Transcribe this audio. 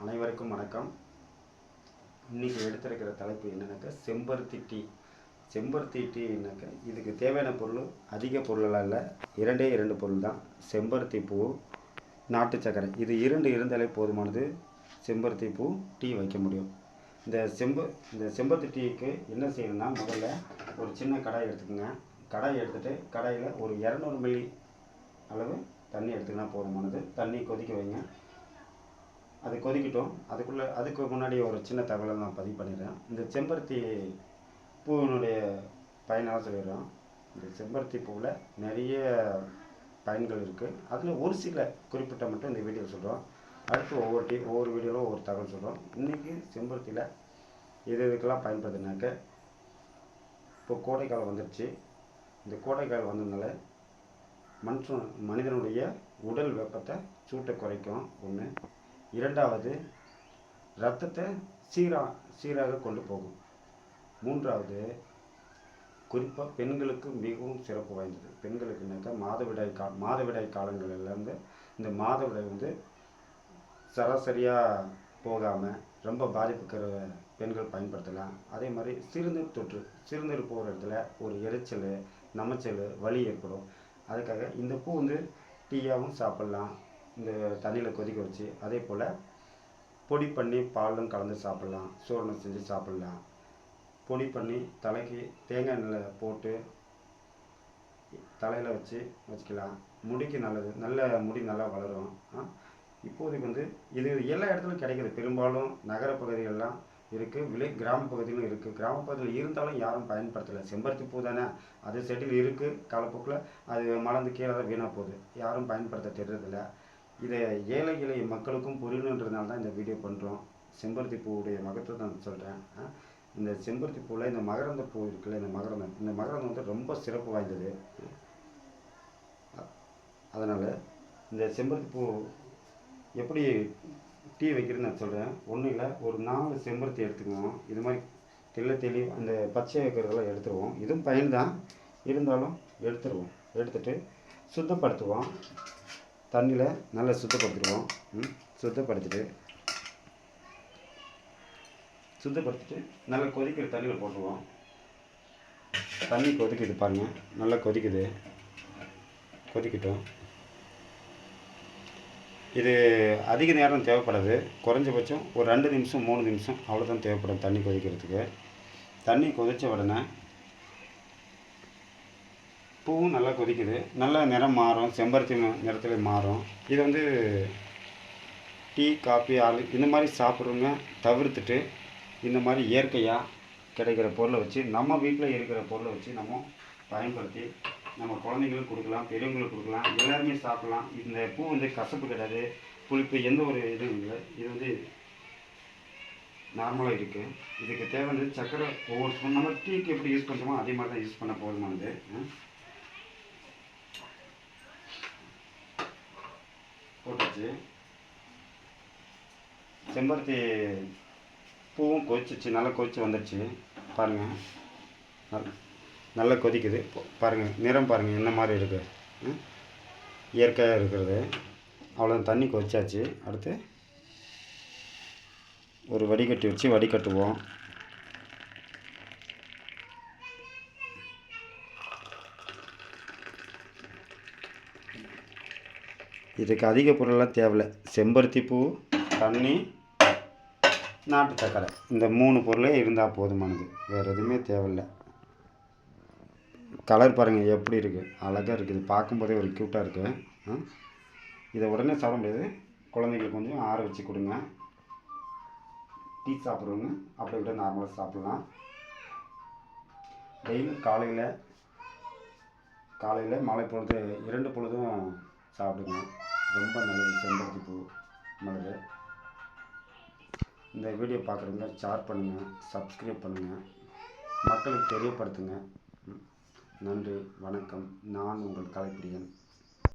அனைவருக்கும் வணக்கம். இன்றைக்கி எடுத்திருக்கிற தலைப்பு என்னன்னாக்கா செம்பருத்தி டீ. செம்பருத்தி டீனாக்கா இதுக்கு தேவையான பொருள் அதிக பொருளெல்லாம் இல்லை, இரண்டு பொருள் தான். செம்பருத்தி பூ, நாட்டு சர்க்கரை, இது இரண்டு இருந்தாலே போதுமானது. செம்பருத்தி பூ டீ வைக்க முடியும். இந்த செம்பருத்தி டீக்கு என்ன செய்யணும்னா, முதல்ல ஒரு சின்ன கடாய் எடுத்துக்கோங்க. கடாய் எடுத்துகிட்டு கடாயில் ஒரு 200 மில்லி அளவு தண்ணி எடுத்துக்கினா போதுமானது. தண்ணி கொதிக்க வைங்க. அது கொதிக்கட்டும். அதுக்கு முன்னாடி ஒரு சின்ன தகவலை நான் பதிவு பண்ணிடுறேன். இந்த செம்பருத்தி பூவினுடைய பயனாக சொல்லிடுறோம். இந்த செம்பருத்தி பூவில் நிறைய பயன்கள் இருக்குது. அதில் ஒரு சில குறிப்பிட்ட மட்டும் இந்த வீடியோவில் சொல்கிறோம். அடுத்து ஒவ்வொரு வீடியோவில் ஒவ்வொரு தகவல் சொல்கிறோம். இன்றைக்கி செம்பருத்தியில் இதுக்கெல்லாம் பயன்படுதுனாக்க, இப்போ கோடைக்காலம் வந்துடுச்சு. இந்த கோடைக்காலம் வந்ததுனால மனிதனுடைய உடல் வெப்பத்தை சூட்டை குறைக்கும் ஒன்று. இரண்டாவது, இரத்தத்தை சீராக கொண்டு போகும். மூன்றாவது, குறிப்பாக பெண்களுக்கு மிகவும் சிறப்பு வாய்ந்தது. பெண்களுக்குனாக்கா மாதவிடாய் காலங்களிலேருந்து இந்த மாதவிடாய் சராசரியாக போகாமல் ரொம்ப பாதிப்புக்கிற பெண்கள் பயன்படுத்தலாம். அதே மாதிரி சிறுநீர் போகிற இடத்துல ஒரு எரிச்சல், நமைச்சல், வலி ஏற்படும். அதுக்காக இந்த பூ டீயாகவும் சாப்பிட்லாம், இந்த தண்ணியில் கொதிக்க வச்சு. அதே போல் பொடி பண்ணி பாலும் கலந்து சாப்பிட்லாம், சூரணம் செஞ்சு சாப்பிட்லாம். பொடி பண்ணி தலைக்கு தேங்காய் எண்ணெயில் போட்டு தலையில் வச்சுக்கலாம். முடிக்கு நல்லது, நல்ல முடி நல்லா வளரும். இப்போதைக்கு இது எல்லா இடத்துலையும் கிடைக்கிது. பெரும்பாலும் நகர பகுதிகளெலாம் இருக்குது, கிராம பகுதியிலும் இருக்குது. கிராம பகுதியில் இருந்தாலும் யாரும் பயன்படுத்தலை. செம்பருத்தி பூ தானே, அது செட்டில் இருக்குது. காலப்போக்கில் அது மலர்ந்து கீழே தான் வீணாக போகுது. யாரும் பயன்படுத்த தெரிறதில்லை. இதை ஏழை மக்களுக்கும் புரியணுன்றதுனால தான் இந்த வீடியோ பண்ணுறோம். செம்பருத்தி பூவுடைய மகத்துவத்தை நான் சொல்கிறேன். இந்த செம்பருத்தி பூவில் இந்த மகரந்த பூ இருக்குல்ல, இந்த மகரந்தம் ரொம்ப சிறப்பு வாய்ந்தது. அதனால் இந்த செம்பருத்தி பூ எப்படி டீ வைக்கிறதுன்னு நான் சொல்கிறேன். ஒன்றும் இல்லை, ஒரு 4 செம்பருத்தி எடுத்துக்குவோம். இது மாதிரி தெளி அந்த பச்சை வைக்கிறதெல்லாம் எடுத்துருவோம். இதுவும் பயன் தான், இருந்தாலும் எடுத்துருவோம். எடுத்துகிட்டு சுத்தப்படுத்துவோம். தண்ணியில் நல்லா சுத்தப்படுத்திடுவோம். சுத்தப்படுத்திட்டு நல்லா கொதிக்கிற தண்ணியில் போட்டுருவோம். தண்ணி கொதிக்குது பாருங்கள், நல்லா கொதிக்கட்டும். இது அதிக நேரம் தேவைப்படாது. குறைஞ்சபட்சம் ஒரு 2 நிமிஷம் 3 நிமிஷம் அவ்வளோதான் தேவைப்படும் தண்ணி கொதிக்கிறதுக்கு. தண்ணி கொதித்த உடனே பூவும் நல்லா கொதிக்குது, நல்லா நிறம் மாறும், செம்பருத்தி நிறத்தில் மாறும். இது டீ, காஃபி, இந்த மாதிரி சாப்பிட்றவங்க தவிர்த்துட்டு இந்த மாதிரி இயற்கையாக கிடைக்கிற பொருளை வச்சு, நம்ம வீட்டில் இருக்கிற பொருளை வச்சு நம்ம பயன்படுத்தி நம்ம குழந்தைங்களுக்கு கொடுக்கலாம், பெரியவங்களுக்கு கொடுக்கலாம், எல்லாருமே சாப்பிட்லாம். இந்த பூ கசப்பு கிடையாது, புளிப்பு, எந்த ஒரு இதுவும் இல்லை. இது நார்மலாக இருக்குது. இதுக்கு தேவையானது சர்க்கரை ஒவ்வொரு ஸ்பூன். நம்ம டீக்கு எப்படி யூஸ் பண்ணுறோமோ அதே மாதிரி தான் யூஸ் பண்ண போதுமானது. போட்டாச்சு. செம்பருத்தி பூவும் கொதிச்சிச்சு, நல்லா கொதிச்சு வந்துடுச்சு பாருங்கள். நல்லா கொதிக்குது பாருங்கள். நிறம் பாருங்கள் என்ன மாதிரி இருக்குது, இயற்கையாக இருக்கிறது. அவ்வளோ தண்ணி கொதிச்சாச்சு. அடுத்து ஒரு வடிகட்டி வச்சு வடிகட்டுவோம். இதுக்கு அதிக பொருளெல்லாம் தேவையில்லை. செம்பருத்தி பூ, தண்ணி, நாட்டு சர்க்கரை, இந்த 3 பொருளே இருந்தால் போதுமானது. வேறு எதுவுமே தேவையில்லை. கலர் பாருங்கள் எப்படி இருக்குது, அழகாக இருக்குது. பார்க்கும்போதே ஒரு க்யூட்டாக இருக்குது. இதை உடனே சாப்பிட முடியாது, குழந்தைங்களுக்கு கொஞ்சம் ஆற வச்சு கொடுங்க. டீ சாப்பிட்றவங்க அப்படி விட நார்மலாக சாப்பிட்லாம். டெய்லி காலையில் மாலை பொழுது 2 பொழுதும் சாப்பிடுங்க. ரொம்ப நல்லது செம்பருத்தி பூ நல்லது. இந்த வீடியோ பார்க்குறவங்க ஷேர் பண்ணுங்கள், சப்ஸ்கிரைப் பண்ணுங்கள், மக்களுக்கு தெரியப்படுத்துங்க. நன்றி, வணக்கம். நான் உங்கள் கலைப்பிரியன்.